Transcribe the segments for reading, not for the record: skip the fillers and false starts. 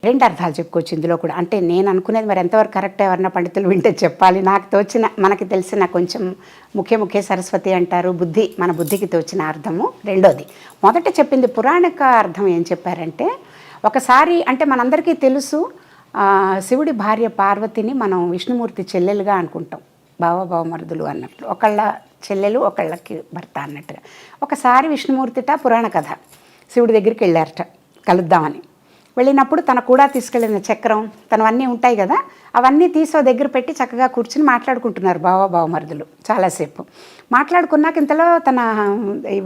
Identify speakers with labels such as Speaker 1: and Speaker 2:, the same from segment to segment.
Speaker 1: 2 అర్థాలు చెప్పుకోవచ్చు ఇందులో కూడా. అంటే నేను అనుకునేది మరి ఎంతవరకు కరెక్ట్, ఎవరన్నా పండితులు వింటే చెప్పాలి. నాకు తోచిన, మనకి తెలిసిన కొంచెం ముఖ్య సరస్వతి అంటారు, బుద్ధి, మన బుద్ధికి తోచిన అర్థము. రెండోది, మొదట చెప్పింది పురాణిక అర్థం ఏం చెప్పారంటే, ఒకసారి అంటే మనందరికీ తెలుసు, శివుడి భార్య పార్వతిని మనం విష్ణుమూర్తి చెల్లెలుగా అనుకుంటాం, బావమరుదులు అన్నట్లు, ఒకళ్ళ చెల్లెలు ఒకళ్ళకి భర్త అన్నట్టుగా. ఒకసారి విష్ణుమూర్తిట పురాణ కథ శివుడి దగ్గరికి వెళ్ళారట కలుద్దామని. వెళ్ళినప్పుడు తన కూడా తీసుకెళ్ళిన చక్రం, తనవన్నీ ఉంటాయి కదా, అవన్నీ తీసి దగ్గర పెట్టి చక్కగా కూర్చుని మాట్లాడుకుంటున్నారు బావమరుదులు చాలాసేపు. మాట్లాడుకున్నాక ఇంతలో తన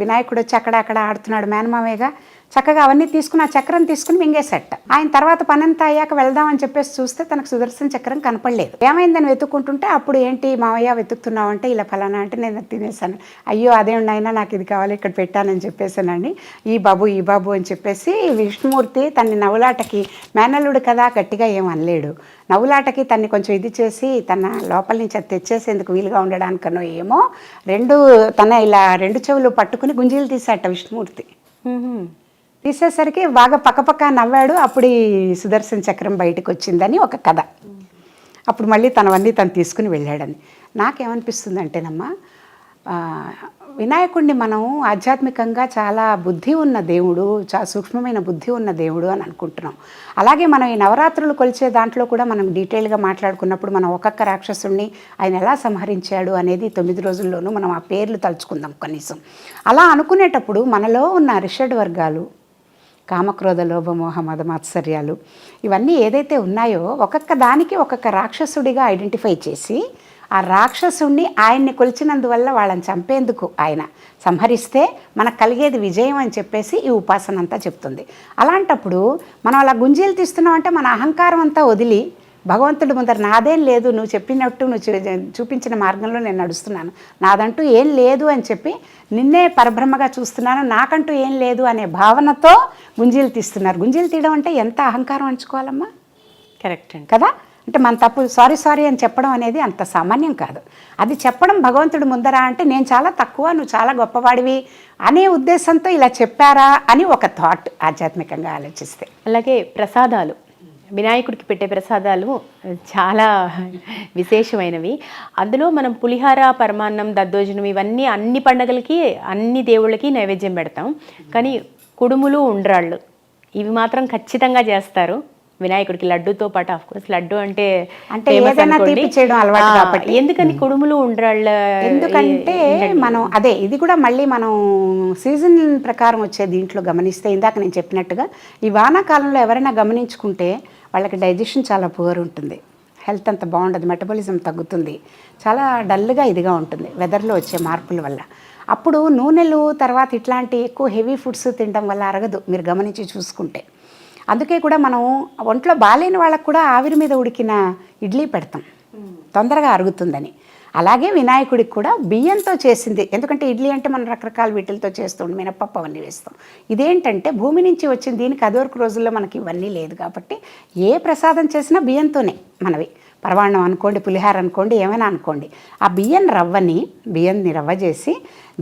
Speaker 1: వినాయకుడు వచ్చి అక్కడ ఆడుతున్నాడు, మేనమామేగా, చక్కగా అవన్నీ తీసుకుని ఆ చక్రం తీసుకుని మింగేసేట. ఆయన తర్వాత పనంతా అయ్యాక వెళ్దామని చెప్పేసి చూస్తే తనకు సుదర్శన చక్రం కనపడలేదు. ఏమైందని వెతుక్కుంటుంటే అప్పుడు ఏంటి మామయ్య వెతుకుతున్నావు అంటే, ఇలా ఫలానా అంటే నేను తినేసాను. అయ్యో అదేండి అయినా నాకు ఇది కావాలి ఇక్కడ పెట్టానని చెప్పేసానండి. ఈ బాబు అని చెప్పేసి విష్ణుమూర్తి తన్ని నవ్వులాటకి, మేనల్లుడు కదా గట్టిగా ఏం అనలేడు, నవ్వులాటకి తన్ని కొంచెం ఇది చేసి తన లోపల నుంచి అది తెచ్చేసేందుకు వీలుగా ఉండడానికనో ఏమో ఇలా 2 చెవులు పట్టుకుని గుంజీలు తీసాట విష్ణుమూర్తి. తీసేసరికి బాగా పక్కపక్క నవ్వాడు. అప్పుడు ఈ సుదర్శన చక్రం బయటకు వచ్చిందని ఒక కథ. అప్పుడు మళ్ళీ తనవన్నీ తను తీసుకుని వెళ్ళాడని. నాకేమనిపిస్తుంది అంటేనమ్మా, వినాయకుడిని మనం ఆధ్యాత్మికంగా చాలా బుద్ధి ఉన్న దేవుడు, చాలా సూక్ష్మమైన బుద్ధి ఉన్న దేవుడు అని అనుకుంటున్నాం. అలాగే మనం ఈ నవరాత్రులు కొలిచే దాంట్లో కూడా మనం డీటెయిల్గా మాట్లాడుకున్నప్పుడు మనం ఒక్కొక్క రాక్షసుడిని ఆయన ఎలా సంహరించాడు అనేది 9 రోజుల్లోనూ మనం ఆ పేర్లు తలుచుకుందాం కనీసం. అలా అనుకునేటప్పుడు మనలో ఉన్న అరిషడ్ వర్గాలు, కామక్రోధ లోభమోహ మదమాత్సర్యాలు, ఇవన్నీ ఏదైతే ఉన్నాయో ఒక్కొక్క దానికి ఒక్కొక్క రాక్షసుడిగా ఐడెంటిఫై చేసి, ఆ రాక్షసుడిని ఆయన్ని కొలిచినందువల్ల వాళ్ళని చంపేందుకు ఆయన సంహరిస్తే మనకు కలిగేది విజయం అని చెప్పేసి ఈ ఉపాసన అంతా చెప్తుంది. అలాంటప్పుడు మనం అలా గుంజీలు తీస్తున్నామంటే మన అహంకారం అంతా వదిలి భగవంతుడి ముందర నాదేం లేదు, నువ్వు చెప్పినట్టు నువ్వు చూపించిన మార్గంలో నేను నడుస్తున్నాను, నాదంటూ ఏం లేదు అని చెప్పి నిన్నే పరబ్రహ్మగా చూస్తున్నాను, నాకంటూ ఏం లేదు అనే భావనతో గుంజీలు తీస్తున్నారు. గుంజీలు తీయడం అంటే ఎంత అహంకారం అంచుకోవాలమ్మా.
Speaker 2: కరెక్ట్ అండి
Speaker 1: కదా. అంటే మన తప్పు సారీ అని చెప్పడం అనేది అంత సామాన్యం కాదు. అది చెప్పడం భగవంతుడి ముందర అంటే నేను చాలా తక్కువ, నువ్వు చాలా గొప్పవాడివి అనే ఉద్దేశంతో ఇలా చెప్పారా అని ఒక థాట్ ఆధ్యాత్మికంగా ఆలోచిస్తే.
Speaker 2: అలాగే ప్రసాదాలు, వినాయకుడికి పెట్టే ప్రసాదాలు చాలా విశేషమైనవి. అందులో మనం పులిహార, పరమాన్నం, దద్దోజనం ఇవన్నీ అన్ని పండగలకి అన్ని దేవుళ్ళకి నైవేద్యం పెడతాం. కానీ కుడుములు, ఉండ్రాళ్ళు ఇవి మాత్రం ఖచ్చితంగా చేస్తారు వినాయకుడికి. లడ్డూతో పాటు ఆఫ్ కోర్స్ లడ్డు అంటే ఎందుకని కుడుములు, ఉండ్రాళ్ళ
Speaker 1: ఎందుకంటే మనం అదే ఇది కూడా మళ్ళీ మనం సీజన్ ప్రకారం వచ్చే దీంట్లో గమనిస్తే, ఇందాక నేను చెప్పినట్టుగా ఈ వానాకాలంలో ఎవరైనా గమనించుకుంటే వాళ్ళకి డైజెషన్ చాలా పూర్ ఉంటుంది, హెల్త్ అంత బాగుండదు, మెటబాలిజం తగ్గుతుంది, చాలా డల్గా ఇదిగా ఉంటుంది వెదర్లో వచ్చే మార్పుల వల్ల. అప్పుడు నూనెలు తర్వాత ఇట్లాంటి ఎక్కువ హెవీ ఫుడ్స్ తినడం వల్ల అరగదు, మీరు గమనించి చూసుకుంటే. అందుకే కూడా మనం ఒంట్లో బాగాలేని వాళ్ళకు కూడా ఆవిరి మీద ఉడికిన ఇడ్లీ పెడతాం, తొందరగా అరుగుతుందని. అలాగే వినాయకుడికి కూడా బియ్యంతో చేసింది, ఎందుకంటే ఇడ్లీ అంటే మనం రకరకాల వీటిలతో చేస్తాం, మినపప్పు అవన్నీ వేస్తాం. ఇదేంటంటే భూమి నుంచి వచ్చింది, దీనికి అదివరకు రోజుల్లో మనకి ఇవన్నీ లేదు కాబట్టి ఏ ప్రసాదం చేసినా బియ్యంతోనే మనవి. పరమాన్నం అనుకోండి, పులిహార అనుకోండి, ఏమైనా అనుకోండి, ఆ బియ్యాన్ని రవ్వ చేసి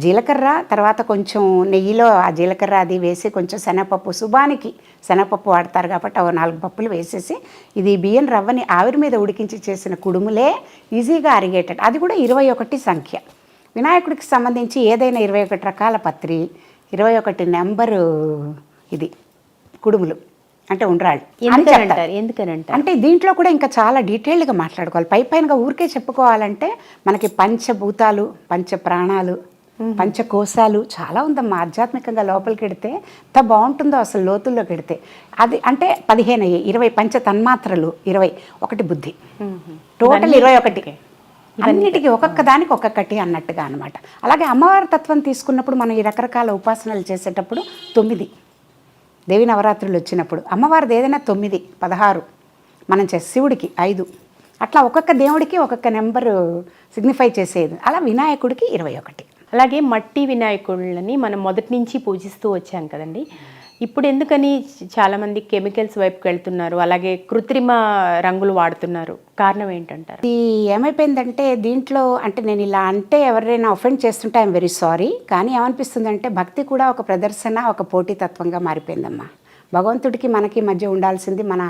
Speaker 1: జీలకర్ర తర్వాత కొంచెం నెయ్యిలో ఆ జీలకర్ర అది వేసి కొంచెం శనగపప్పు, శుభానికి శనగపప్పు వాడతారు కాబట్టి 4 పప్పులు వేసేసి ఇది బియ్యం రవ్వని ఆవిరి మీద ఉడికించి చేసిన కుడుములే ఈజీగా అరిగేటట్టు. అది కూడా 21 సంఖ్య. వినాయకుడికి సంబంధించి ఏదైనా 21 రకాల పత్రి, 21 నెంబరు ఇది కుడుములు అంటే ఉండ్రాళ్ళు అని చెప్తారు.
Speaker 2: ఎందుకనంటే
Speaker 1: అంటే దీంట్లో కూడా ఇంకా చాలా డీటెయిల్డ్గా మాట్లాడుకోవాలి. పైపైనగా ఊరికే చెప్పుకోవాలంటే మనకి పంచభూతాలు, పంచప్రాణాలు, పంచకోశాలు చాలా ఉందమ్మా. ఆధ్యాత్మికంగా లోపలికి వెడితే ఎంత బాగుంటుందో అసలు, లోతుల్లోకి వెడితే. అది అంటే 15 అయ్యాయి, 20 పంచ తన్మాత్రలు, 21 బుద్ధి, టోటల్ 21. అన్నిటికీ ఒక్కొక్క దానికి ఒక్కొక్కటి అన్నట్టుగా అనమాట. అలాగే అమ్మవారి తత్వం తీసుకున్నప్పుడు మనం ఈ రకరకాల ఉపాసనలు చేసేటప్పుడు 9 దేవి నవరాత్రులు వచ్చినప్పుడు అమ్మవారిది ఏదైనా 9, 16 మనం శివుడికి 5, అట్లా ఒక్కొక్క దేవుడికి ఒక్కొక్క నెంబరు సిగ్నిఫై చేసేది. అలా వినాయకుడికి 21.
Speaker 2: అలాగే మట్టి వినాయకుళ్ళని మనం మొదటి నుంచి పూజిస్తూ వచ్చాం కదండి. ఇప్పుడు ఎందుకని చాలామంది కెమికల్స్ వైపుకి వెళ్తున్నారు, అలాగే కృత్రిమ రంగులు వాడుతున్నారు, కారణం ఏంటంటారు?
Speaker 1: ఈ ఏమైపోయిందంటే దీంట్లో అంటే నేను ఇలా అంటే ఎవరైనా అఫెండ్ చేస్తుంటే ఐఎమ్ వెరీ సారీ, కానీ ఏమనిపిస్తుందంటే భక్తి కూడా ఒక ప్రదర్శన, ఒక పోటీతత్వంగా మారిపోయిందమ్మా. భగవంతుడికి మనకి మధ్య ఉండాల్సింది మన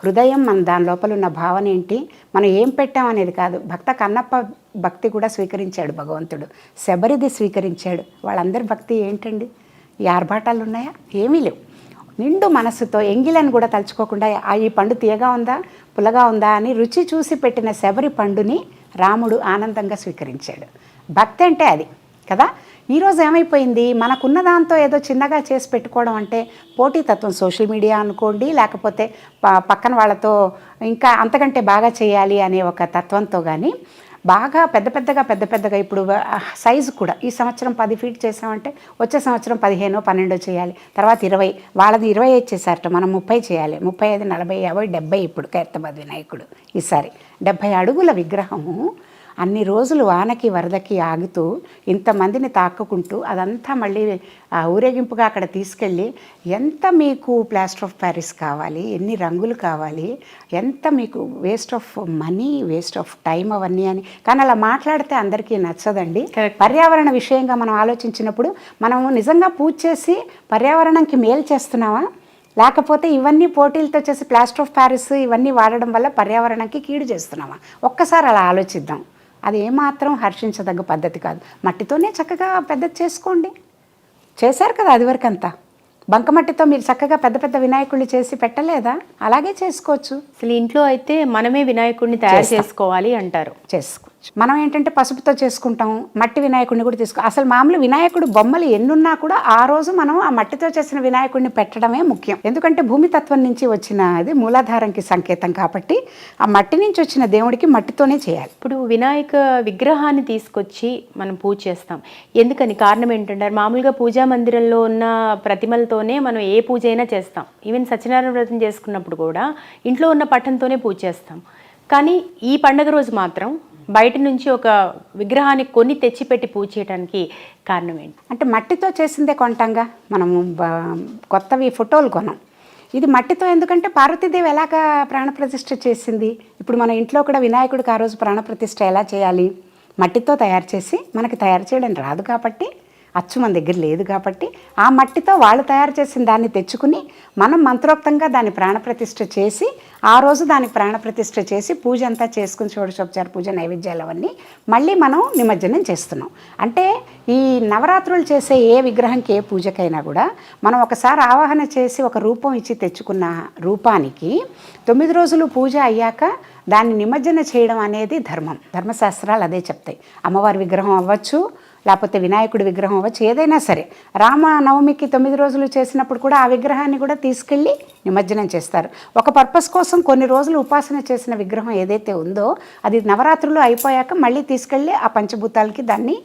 Speaker 1: హృదయం, మన దాని లోపల ఉన్న భావన ఏంటి, మనం ఏం పెట్టామనేది కాదు. భక్త కన్నప్ప భక్తి కూడా స్వీకరించాడు భగవంతుడు, శబరిది స్వీకరించాడు. వాళ్ళందరి భక్తి ఏంటండి? ఈ ఆర్భాటాలు ఉన్నాయా? ఏమీ లేవు. నిండు మనస్సుతో ఎంగిలని కూడా తలుచుకోకుండా ఈ పండు తీయగా ఉందా పుల్లగా ఉందా అని రుచి చూసి పెట్టిన శబరి పండుని రాముడు ఆనందంగా స్వీకరించాడు. భక్తి అంటే అది కదా. ఈరోజు ఏమైపోయింది, మనకున్న దాంతో ఏదో చిన్నగా చేసి పెట్టుకోవడం అంటే పోటీతత్వం. సోషల్ మీడియా అనుకోండి, లేకపోతే పక్కన వాళ్ళతో ఇంకా అంతకంటే బాగా చేయాలి అనే ఒక తత్వంతో కానీ బాగా పెద్ద పెద్దగా ఇప్పుడు సైజు కూడా ఈ సంవత్సరం 10 ఫీట్ చేసామంటే వచ్చే సంవత్సరం 15, 12 చేయాలి, తర్వాత 20. వాళ్ళది 25 చేశారట, మనం 30 చేయాలి. 35, 40, 50, 70 ఇప్పుడు ఖైరతాబాద్ వినాయకుడు ఈసారి 70 అడుగుల విగ్రహము. అన్ని రోజులు వానకి వరదకి ఆగుతూ ఇంతమందిని తాక్కుకుంటూ అదంతా మళ్ళీ ఊరేగింపుగా అక్కడ తీసుకెళ్ళి ఎంత మీకు ప్లాస్టర్ ఆఫ్ ప్యారిస్ కావాలి, ఎన్ని రంగులు కావాలి, ఎంత మీకు waste of money, waste of time అవన్నీ అని. కానీ అలా మాట్లాడితే అందరికీ నచ్చదండి. పర్యావరణ విషయంగా మనం ఆలోచించినప్పుడు మనము నిజంగా పూజ చేసి పర్యావరణంకి మేలు చేస్తున్నామా, లేకపోతే ఇవన్నీ పోటీలతో చేసి ప్లాస్టర్ ఆఫ్ ప్యారిస్ ఇవన్నీ వాడడం వల్ల పర్యావరణానికి కీడు చేస్తున్నామా? ఒక్కసారి అలా ఆలోచిద్దాం. అది ఏమాత్రం హర్షించదగ్గ పద్ధతి కాదు. మట్టితోనే చక్కగా పెద్దది చేసుకోండి. చేశారు కదా అదివరకంతా. బంకమట్టితో మీరు చక్కగా పెద్ద వినాయకుళ్ళు చేసి పెట్టలేదా? అలాగే చేసుకోవచ్చు.
Speaker 2: అసలు ఇంట్లో అయితే మనమే వినాయకుడిని తయారు చేసుకోవాలి అంటారు.
Speaker 1: చేసుకోవచ్చు. మనం ఏంటంటే పసుపుతో చేసుకుంటాం, మట్టి వినాయకుడిని కూడా అసలు మామూలు వినాయకుడు బొమ్మలు ఎన్నున్నా కూడా ఆ రోజు మనం ఆ మట్టితో చేసిన వినాయకుడిని పెట్టడమే ముఖ్యం. ఎందుకంటే భూమి తత్వం నుంచి వచ్చిన అది మూలాధారంకి సంకేతం కాబట్టి ఆ మట్టి నుంచి వచ్చిన దేవుడికి మట్టితోనే చేయాలి.
Speaker 2: ఇప్పుడు వినాయక విగ్రహాన్ని తీసుకొచ్చి మనం పూజ చేస్తాం. ఎందుకని కారణం ఏంటంటారు? మామూలుగా పూజా మందిరంలో ఉన్న ప్రతిమలతోనే మనం ఏ పూజ అయినా చేస్తాం. ఈవెన్ సత్యనారాయణ వ్రతం చేసుకున్నప్పుడు కూడా ఇంట్లో ఉన్న పట్టంతోనే పూజ చేస్తాం. కానీ ఈ పండగ రోజు మాత్రం బయట నుంచి ఒక విగ్రహాన్ని కొని తెచ్చిపెట్టి పూజ చేయడానికి కారణం ఏంటి?
Speaker 1: అంటే మట్టితో చేసిందే కొంటాంగా మనము, కొత్తవి ఫోటోలు కొనం. ఇది మట్టితో ఎందుకంటే పార్వతీదేవి ఎలాగా ప్రాణప్రతిష్ఠ చేసింది. ఇప్పుడు మన ఇంట్లో కూడా వినాయకుడికి ఆ రోజు ప్రాణప్రతిష్ఠ ఎలా చేయాలి? మట్టితో తయారు చేసి, మనకి తయారు చేయడం రాదు కాబట్టి, అచ్చు మన దగ్గర లేదు కాబట్టి ఆ మట్టితో వాళ్ళు తయారు చేసిన దాన్ని తెచ్చుకుని మనం మంత్రోక్తంగా దాన్ని ప్రాణప్రతిష్ఠ చేసి ఆ రోజు దానికి ప్రాణప్రతిష్ఠ చేసి పూజ అంతా చేసుకుని షోడశోపచార పూజ నైవేద్యాలు అవన్నీ మళ్ళీ మనం నిమజ్జనం చేస్తున్నాం. అంటే ఈ నవరాత్రులు చేసే ఏ విగ్రహంకి ఏ పూజకైనా కూడా మనం ఒకసారి ఆవాహన చేసి ఒక రూపం ఇచ్చి తెచ్చుకున్న రూపానికి 9 రోజులు పూజ అయ్యాక దాన్ని నిమజ్జన చేయడం అనేది ధర్మం. ధర్మశాస్త్రాలు అదే చెప్తాయి. అమ్మవారి విగ్రహం అవ్వచ్చు, లేకపోతే వినాయకుడి విగ్రహం అవ్వచ్చు, ఏదైనా సరే. రామనవమికి 9 రోజులు చేసినప్పుడు కూడా ఆ విగ్రహాన్ని కూడా తీసుకెళ్ళి నిమజ్జనం చేస్తారు. ఒక పర్పస్ కోసం కొన్ని రోజులు ఉపాసన చేసిన విగ్రహం ఏదైతే ఉందో అది నవరాత్రులు అయిపోయాక మళ్ళీ తీసుకెళ్ళి ఆ పంచభూతాలకి దాన్ని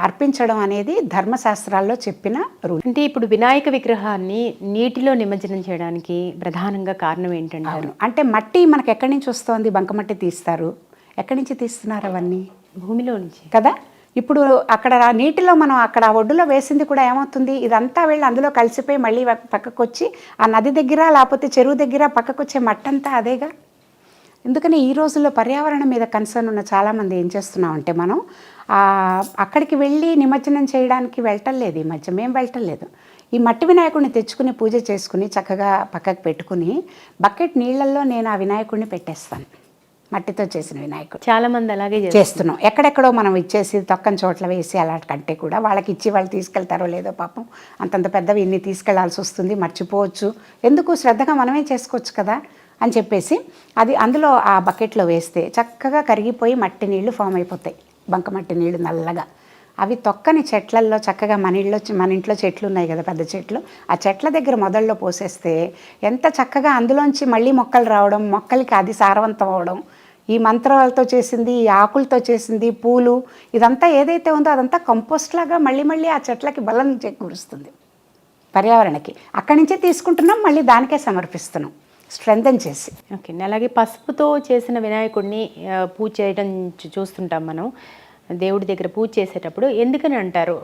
Speaker 1: అర్పించడం అనేది ధర్మశాస్త్రాల్లో చెప్పిన రూల్.
Speaker 2: అంటే ఇప్పుడు వినాయక విగ్రహాన్ని నీటిలో నిమజ్జనం చేయడానికి ప్రధానంగా కారణం ఏంటంటే,
Speaker 1: అంటే మట్టి మనకు ఎక్కడి నుంచి వస్తుంది? బంకమట్టి తీస్తారు. ఎక్కడి నుంచి తీస్తున్నారు? అవన్నీ
Speaker 2: భూమిలో నుంచి
Speaker 1: కదా. ఇప్పుడు అక్కడ నీటిలో మనం అక్కడ ఒడ్డులో వేసింది కూడా ఏమవుతుంది, ఇదంతా వెళ్ళి అందులో కలిసిపోయి మళ్ళీ పక్కకు వచ్చి ఆ నది దగ్గర లేకపోతే చెరువు దగ్గర పక్కకు వచ్చే మట్టంతా అదేగా. ఎందుకని ఈ రోజుల్లో పర్యావరణం మీద కన్సర్న్ ఉన్న చాలామంది ఏం చేస్తున్నామంటే మనం అక్కడికి వెళ్ళి నిమజ్జనం చేయడానికి వెళ్ళటం లేదు. ఈ మధ్య మేము వెళ్ళటం లేదు. ఈ మట్టి వినాయకుడిని తెచ్చుకుని పూజ చేసుకుని చక్కగా పక్కకు పెట్టుకుని బకెట్ నీళ్ళల్లో నేను ఆ వినాయకుడిని పెట్టేస్తాను. మట్టితో చేసిన వినాయకుడు
Speaker 2: చాలా మంది అలాగే
Speaker 1: చేస్తున్నాం. ఎక్కడెక్కడో మనం ఇచ్చేసి తొక్కని చోట్ల వేసి అలాంటికంటే కూడా వాళ్ళకి ఇచ్చి వాళ్ళు తీసుకెళ్తారో లేదో పాపం, అంతంత పెద్దవి ఇన్ని తీసుకెళ్లాల్సి వస్తుంది, మర్చిపోవచ్చు, ఎందుకు శ్రద్ధగా మనమే చేసుకోవచ్చు కదా అని చెప్పేసి అది అందులో ఆ బకెట్లో వేస్తే చక్కగా కరిగిపోయి మట్టి నీళ్లు ఫామ్ అయిపోతాయి. బంకమట్టి నీళ్లు నల్లగా అవి తొక్కని చెట్లల్లో చక్కగా మన ఇంట్లో చెట్లు ఉన్నాయి కదా, పెద్ద చెట్లు, ఆ చెట్ల దగ్గర మొదల్లో పోసేస్తే ఎంత చక్కగా అందులోంచి మళ్ళీ మొక్కలు రావడం, మొక్కలకి అది సారవంతం అవడం. ఈ మంత్రాలతో చేసింది, ఈ ఆకులతో చేసింది, పూలు, ఇదంతా ఏదైతే ఉందో అదంతా కంపోస్ట్ లాగా మళ్ళీ ఆ చెట్లకి బలం చేకూరుస్తుంది పర్యావరణకి. అక్కడి నుంచే తీసుకుంటున్నాం, మళ్ళీ దానికే సమర్పిస్తున్నాం స్ట్రెంథన్ చేసి.
Speaker 2: ఓకే. అలాగే పసుపుతో చేసిన వినాయకుడిని పూజ చేయడం చూస్తుంటాం మనం. దేవుడి దగ్గర పూజ చేసేటప్పుడు ఎందుకని అంటారు?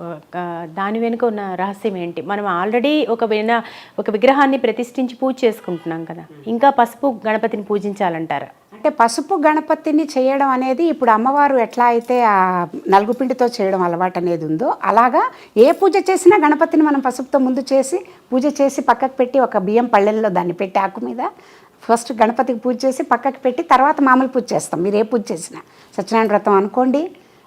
Speaker 2: దాని వెనుక ఉన్న రహస్యం ఏంటి? మనం ఆల్రెడీ ఒక విగ్రహాన్ని ప్రతిష్ఠించి పూజ చేసుకుంటున్నాం కదా, ఇంకా పసుపు గణపతిని పూజించాలంటారు.
Speaker 1: అంటే పసుపు గణపతిని చేయడం అనేది ఇప్పుడు అమ్మవారు ఎట్లా అయితే ఆ నలుగుపిండితో చేయడం అలవాటు అనేది ఉందో, అలాగా ఏ పూజ చేసినా గణపతిని మనం పసుపుతో ముందు చేసి పూజ చేసి పక్కకు పెట్టి ఒక బియ్యం పళ్ళెంలో దాన్ని పెట్టి ఆకు మీద ఫస్ట్ గణపతికి పూజ చేసి పక్కకు పెట్టి తర్వాత మామూలు పూజ చేస్తాం. మీరు ఏ పూజ చేసినా సత్యనారాయణ వ్రతం అనుకోండి,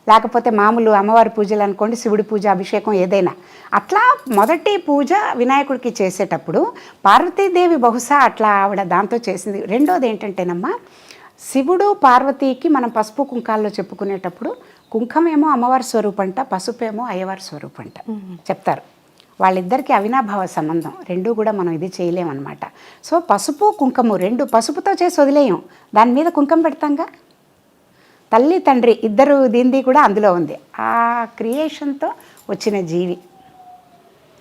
Speaker 1: లేకపోతే మామూలు అమ్మవారి పూజలు అనుకోండి, శివుడి పూజ, అభిషేకం ఏదైనా అట్లా మొదటి పూజ వినాయకుడికి చేసేటప్పుడు పార్వతీదేవి బహుశా అట్లా ఆవిడ దాంతో చేసింది. రెండోది ఏంటంటేనమ్మా, శివుడు పార్వతీకి మనం పసుపు కుంకాల్లో చెప్పుకునేటప్పుడు కుంకమేమో అమ్మవారి స్వరూపంట, పసుపేమో అయ్యవారి స్వరూపంట చెప్తారు. వాళ్ళిద్దరికీ అవినాభావ సంబంధం, రెండూ కూడా మనం ఇది చేయలేమన్నమాట. సో పసుపు కుంకము రెండు పసుపుతో చేసి వదిలేయం, దాని మీద కుంకం పెడతాంగా. తల్లి తండ్రి ఇద్దరు దీనిది కూడా అందులో ఉంది. ఆ క్రియేషన్తో వచ్చిన జీవి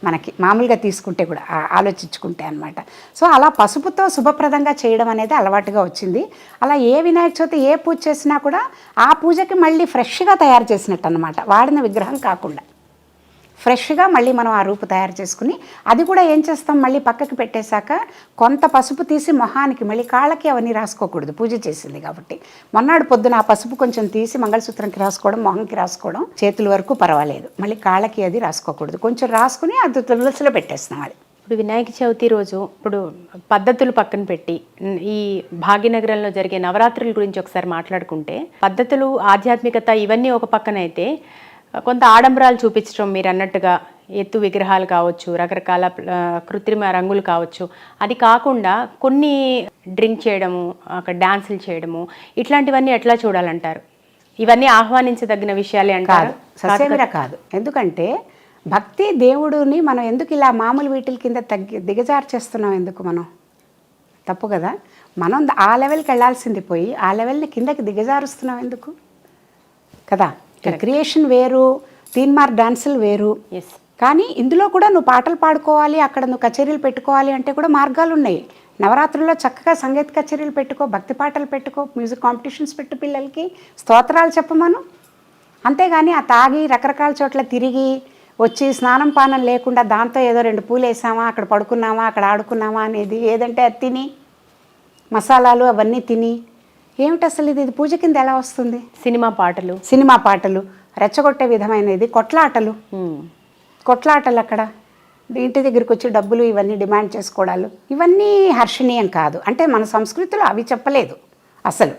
Speaker 1: మనకి మామూలుగా తీసుకుంటే కూడా ఆలోచించుకుంటే అనమాట. సో అలా పసుపుతో శుభప్రదంగా చేయడం అనేది అలవాటుగా వచ్చింది. అలా ఏ వినాయక చవితి ఏ పూజ చేసినా కూడా ఆ పూజకి మళ్ళీ ఫ్రెష్గా తయారు చేసినట్టు అనమాట, వాడిన విగ్రహం కాకుండా ఫ్రెష్గా మళ్ళీ మనం ఆ రూపు తయారు చేసుకుని అది కూడా ఏం చేస్తాం, మళ్ళీ పక్కకి పెట్టేశాక కొంత పసుపు తీసి మొహానికి, మళ్ళీ కాళ్ళకి అవన్నీ రాసుకోకూడదు పూజ చేసింది కాబట్టి. మొన్నాడు పొద్దున ఆ పసుపు కొంచెం తీసి మంగళసూత్రంకి రాసుకోవడం, మొహంకి రాసుకోవడం, చేతుల వరకు పర్వాలేదు, మళ్ళీ కాళ్ళకి అది రాసుకోకూడదు. కొంచెం రాసుకుని అది తులసిలో పెట్టేస్తాం. అది
Speaker 2: ఇప్పుడు వినాయక చవితి రోజు ఇప్పుడు పద్ధతులు పక్కన పెట్టి ఈ భాగ్యనగరంలో జరిగే నవరాత్రుల గురించి ఒకసారి మాట్లాడుకుంటే, పద్ధతులు, ఆధ్యాత్మికత ఇవన్నీ ఒక పక్కన అయితే కొంత ఆడంబరాలు చూపించడం, మీరు అన్నట్టుగా ఎత్తు విగ్రహాలు కావచ్చు, రకరకాల కృత్రిమ రంగులు కావచ్చు, అది కాకుండా కొన్ని డ్రింక్ చేయడము, అక్కడ డ్యాన్సులు చేయడము, ఇట్లాంటివన్నీ ఎట్లా చూడాలంటారు? ఇవన్నీ ఆహ్వానించదగిన విషయాలే అంటారు?
Speaker 1: ససేమిరా కాదు. ఎందుకంటే భక్తి దేవుడిని మనం ఎందుకు ఇలా మామూలు వీటిల కింద దిగజారు చేస్తున్నాం? ఎందుకు మనం? తప్పు కదా. మనం ఆ లెవెల్కి వెళ్ళాల్సింది పోయి ఆ లెవెల్ని కిందకి దిగజారుస్తున్నాం ఎందుకు కదా. క్రియేషన్ వేరు, తీన్మార్ డాన్సులు వేరు. కానీ ఇందులో కూడా నువ్వు పాటలు పాడుకోవాలి, అక్కడ నువ్వు కచేరీలు పెట్టుకోవాలి అంటే కూడా మార్గాలు ఉన్నాయి. నవరాత్రుల్లో చక్కగా సంగీత కచేరీలు పెట్టుకో, భక్తి పాటలు పెట్టుకో, మ్యూజిక్ కాంపిటీషన్స్ పెట్టు, పిల్లలకి స్తోత్రాలు చెప్పమను. అంతేగాని ఆ తాగి రకరకాల చోట్ల తిరిగి వచ్చి స్నానం పానం లేకుండా దాంతో ఏదో 2 పూలు వేసామా, అక్కడ పడుకున్నామా, అక్కడ ఆడుకున్నామా అనేది ఏదంటే అది తిని మసాలాలు అవన్నీ తిని ఏమిటి అసలు ఇది పూజ కింద ఎలా వస్తుంది? సినిమా పాటలు రెచ్చగొట్టే విధమైన ఇది, కొట్లాటలు అక్కడ ఇంటి దగ్గరికి వచ్చి డబ్బులు ఇవన్నీ డిమాండ్ చేసుకోవడాలు, ఇవన్నీ హర్షణీయం కాదు. అంటే మన సంస్కృతిలో అవి చెప్పలేదు అసలు.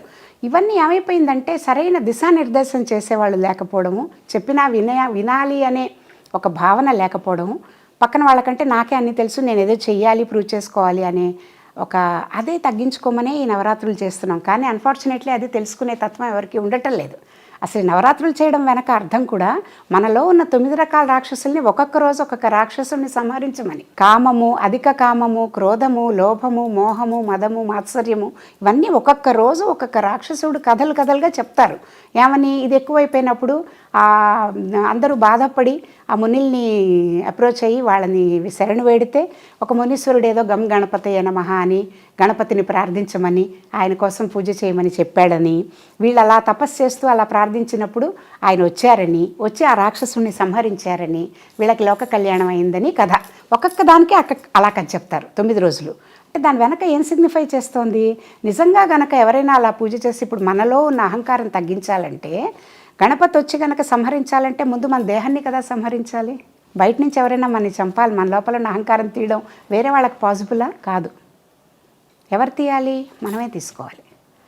Speaker 1: ఇవన్నీ ఏమైపోయిందంటే సరైన దిశానిర్దేశం చేసేవాళ్ళు లేకపోవడము, చెప్పినా వినాలి అనే ఒక భావన లేకపోవడము, పక్కన వాళ్ళకంటే నాకే అన్నీ తెలుసు, నేను ఏదో చెయ్యాలి, ప్రూవ్ చేసుకోవాలి అనే అదే తగ్గించుకోమనే ఈ నవరాత్రులు చేస్తున్నాం. కానీ అన్ఫార్చునేట్లీ అది తెలుసుకునే తత్వం ఎవరికి ఉండటం లేదు. అసలు నవరాత్రులు చేయడం వెనక అర్థం కూడా మనలో ఉన్న 9 రకాల రాక్షసుల్ని ఒక్కొక్క రోజు ఒక్కొక్క రాక్షసుల్ని సంహరించమని. కామము, అధిక కామము, క్రోధము, లోభము, మోహము, మదము, మాత్సర్యము, ఇవన్నీ ఒక్కొక్క రోజు ఒక్కొక్క రాక్షసుడు కథలుగా చెప్తారు. ఏమని? ఇది ఎక్కువైపోయినప్పుడు అందరూ బాధపడి ఆ మునిల్ని అప్రోచ్ అయ్యి వాళ్ళని శరణు వేడితే ఒక మునీశ్వరుడు ఏదో గణపతయ నమః అని గణపతిని ప్రార్థించమని, ఆయన కోసం పూజ చేయమని చెప్పాడని, వీళ్ళు అలా తపస్సు చేస్తూ అలా ప్రార్థించినప్పుడు ఆయన వచ్చి ఆ రాక్షసుని సంహరించారని, వీళ్ళకి లోక కళ్యాణం అయిందని కథ. ఒక్కొక్క దానికి అలా కథ చెప్తారు 9 రోజులు. అంటే దాని వెనక ఏం సిగ్నిఫై చేస్తోంది? నిజంగా గనక ఎవరైనా అలా పూజ చేసి ఇప్పుడు మనలో ఉన్న అహంకారం తగ్గించాలంటే, గణపతి వచ్చి కనుక సంహరించాలంటే ముందు మన దేహాన్ని కదా సంహరించాలి. బయట నుంచి ఎవరైనా మనని చంపాలి, మన లోపల ఉన్న అహంకారం తీయడం వేరే వాళ్ళకి పాసిబులా? కాదు. ఎవరు తీయాలి? మనమే తీసుకోవాలి.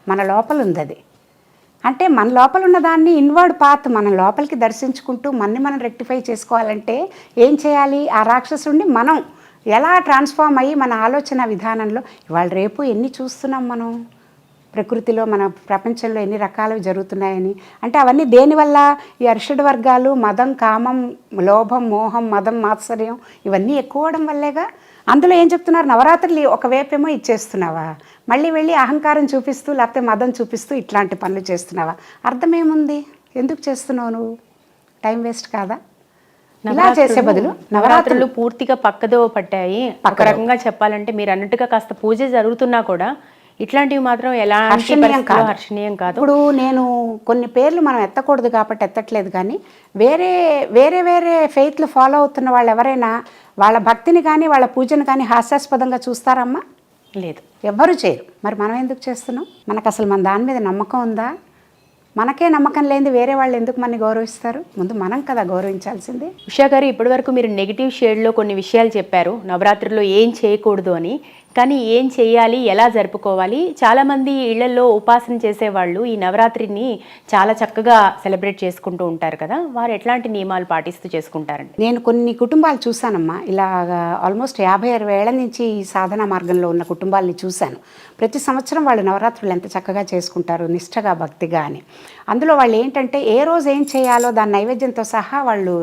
Speaker 1: మన లోపల ఉంది అది. అంటే మన లోపల ఉన్న దాన్ని ఇన్వర్డ్ పాత్ మన లోపలికి దర్శించుకుంటూ మనం రెక్టిఫై చేసుకోవాలంటే ఏం చేయాలి? ఆ రాక్షసుడిని మనం ఎలా ట్రాన్స్ఫార్మ్ అయ్యి మన ఆలోచన విధానంలో ఇవాళ రేపు ఎన్ని చూస్తున్నాం మనం ప్రకృతిలో, మన ప్రపంచంలో ఎన్ని రకాలు జరుగుతున్నాయని. అంటే అవన్నీ దేనివల్ల? ఈ అరిషడ్ వర్గాలు, మదం, కామం, లోభం, మోహం, మదం, మాత్సర్యం ఇవన్నీ ఎక్కువడం వల్లేగా. అందులో ఏం చెప్తున్నారు? నవరాత్రులు ఒకవైపేమో ఇచ్చేస్తున్నావా, మళ్ళీ వెళ్ళి అహంకారం చూపిస్తూ లేకపోతే మదం చూపిస్తూ ఇట్లాంటి పనులు చేస్తున్నావా? అర్థమేముంది? ఎందుకు చేస్తున్నావు నువ్వు? టైం వేస్ట్ కాదా? ఇలా చేసే బదులు
Speaker 2: నవరాత్రులు పూర్తిగా పక్కదో పట్టాయి. ఒక రకంగా చెప్పాలంటే మీరు అన్నట్టుగా కాస్త పూజ జరుగుతున్నా కూడా ఇట్లాంటివి మాత్రం ఎలాంటి
Speaker 1: హర్షణీయం
Speaker 2: పరిస్థితుల్లో
Speaker 1: కాదు.
Speaker 2: హర్షణీయం కాదు.
Speaker 1: ఇప్పుడు నేను కొన్ని పేర్లు మనం ఎత్తకూడదు కాబట్టి ఎత్తట్లేదు, కానీ వేరే వేరే వేరే ఫెయిత్లు ఫాలో అవుతున్న వాళ్ళు ఎవరైనా వాళ్ళ భక్తిని కానీ వాళ్ళ పూజను కానీ హాస్యాస్పదంగా చూస్తారమ్మా?
Speaker 2: లేదు.
Speaker 1: ఎవ్వరూ చేయరు. మరి మనం ఎందుకు చేస్తున్నాం? మనకు అసలు మన దాని మీద నమ్మకం ఉందా? మనకే నమ్మకం లేనిది వేరే వాళ్ళు ఎందుకు మనని గౌరవిస్తారు? ముందు మనం కదా గౌరవించాల్సింది.
Speaker 2: ఉషా గారు, ఇప్పటివరకు మీరు నెగిటివ్ షేడ్లో కొన్ని విషయాలు చెప్పారు, నవరాత్రుల్లో ఏం చేయకూడదు అని. కానీ ఏం చేయాలి, ఎలా జరుపుకోవాలి? చాలామంది ఇళ్లలో ఉపాసన చేసేవాళ్ళు ఈ నవరాత్రిని చాలా చక్కగా సెలబ్రేట్ చేసుకుంటూ ఉంటారు కదా, వారు ఎట్లాంటి నియమాలు పాటిస్తూ చేసుకుంటారండి?
Speaker 1: నేను కొన్ని కుటుంబాలు చూశానమ్మా. ఇలాగా ఆల్మోస్ట్ 50-60 ఏళ్ల నుంచి ఈ సాధనా మార్గంలో ఉన్న కుటుంబాలని చూశాను. ప్రతి సంవత్సరం వాళ్ళు నవరాత్రులు ఎంత చక్కగా చేసుకుంటారు, నిష్టగా, భక్తిగా అని. అందులో వాళ్ళు ఏంటంటే ఏ రోజు ఏం చేయాలో దాని నైవేద్యంతో సహా వాళ్ళు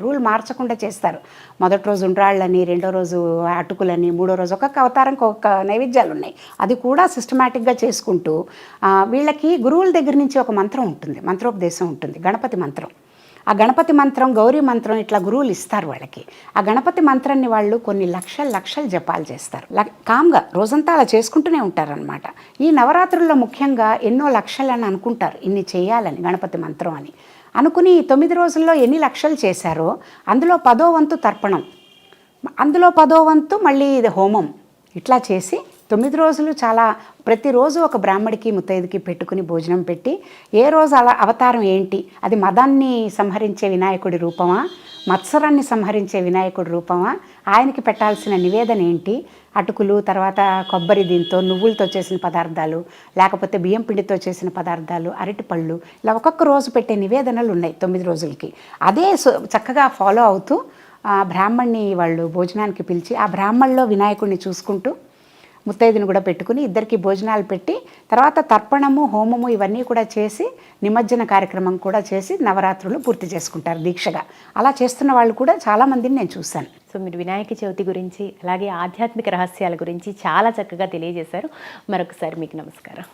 Speaker 1: రూల్ మార్చకుండా చేస్తారు. మొదటి రోజు ఉండ్రాళ్ళని, రెండో రోజు అటుకులని, మూడో రోజు ఒక్కొక్క అవతారంకి ఒక్కొక్క నైవేద్యాలు ఉన్నాయి. అది కూడా సిస్టమేటిక్గా చేసుకుంటూ వీళ్ళకి గురువుల దగ్గర నుంచి ఒక మంత్రం ఉంటుంది, మంత్రోపదేశం ఉంటుంది, గణపతి మంత్రం. ఆ గణపతి మంత్రం, గౌరీ మంత్రం ఇట్లా గురువులు ఇస్తారు వాళ్ళకి. ఆ గణపతి మంత్రాన్ని వాళ్ళు కొన్ని లక్షలు జపాలు చేస్తారు. కామ్గా రోజంతా అలా చేసుకుంటూనే ఉంటారనమాట. ఈ నవరాత్రుల్లో ముఖ్యంగా ఎన్నో లక్షలని అనుకుంటారు, ఇన్ని చేయాలని గణపతి మంత్రం అని అనుకుని 9 రోజుల్లో ఎన్ని లక్షలు చేశారో అందులో 10వ వంతు తర్పణం, అందులో 10వ వంతు మళ్ళీ ఇది హోమం, ఇట్లా చేసి 9 రోజులు చాలా ప్రతిరోజు ఒక బ్రాహ్మడికి ముత్తైదుకి పెట్టుకుని భోజనం పెట్టి, ఏ రోజు అలా అవతారం ఏంటి, అది మదాన్ని సంహరించే వినాయకుడి రూపమా, మత్సరాన్ని సంహరించే వినాయకుడి రూపమా, ఆయనకి పెట్టాల్సిన నివేదన ఏంటి, అటుకులు, తర్వాత కొబ్బరి, దీంతో నువ్వులతో చేసిన పదార్థాలు, లేకపోతే బియ్యం పిండితో చేసిన పదార్థాలు, అరటిపళ్ళు, ఇలా ఒక్కొక్క రోజు పెట్టే నివేదనలు ఉన్నాయి 9 రోజులకి. అదే చక్కగా ఫాలో అవుతూ బ్రాహ్మణ్ణి వాళ్ళు భోజనానికి పిలిచి ఆ బ్రాహ్మణ్లో వినాయకుడిని చూసుకుంటూ ముత్తైదుని కూడా పెట్టుకుని ఇద్దరికి భోజనాలు పెట్టి తర్వాత తర్పణము, హోమము ఇవన్నీ కూడా చేసి నిమజ్జన కార్యక్రమం కూడా చేసి నవరాత్రులు పూర్తి చేసుకుంటారు దీక్షగా. అలా చేస్తున్న వాళ్ళు కూడా చాలామందిని నేను చూశాను.
Speaker 2: సో మీరు వినాయక చవితి గురించి అలాగే ఆధ్యాత్మిక రహస్యాల గురించి చాలా చక్కగా తెలియజేశారు. మరొకసారి మీకు నమస్కారం.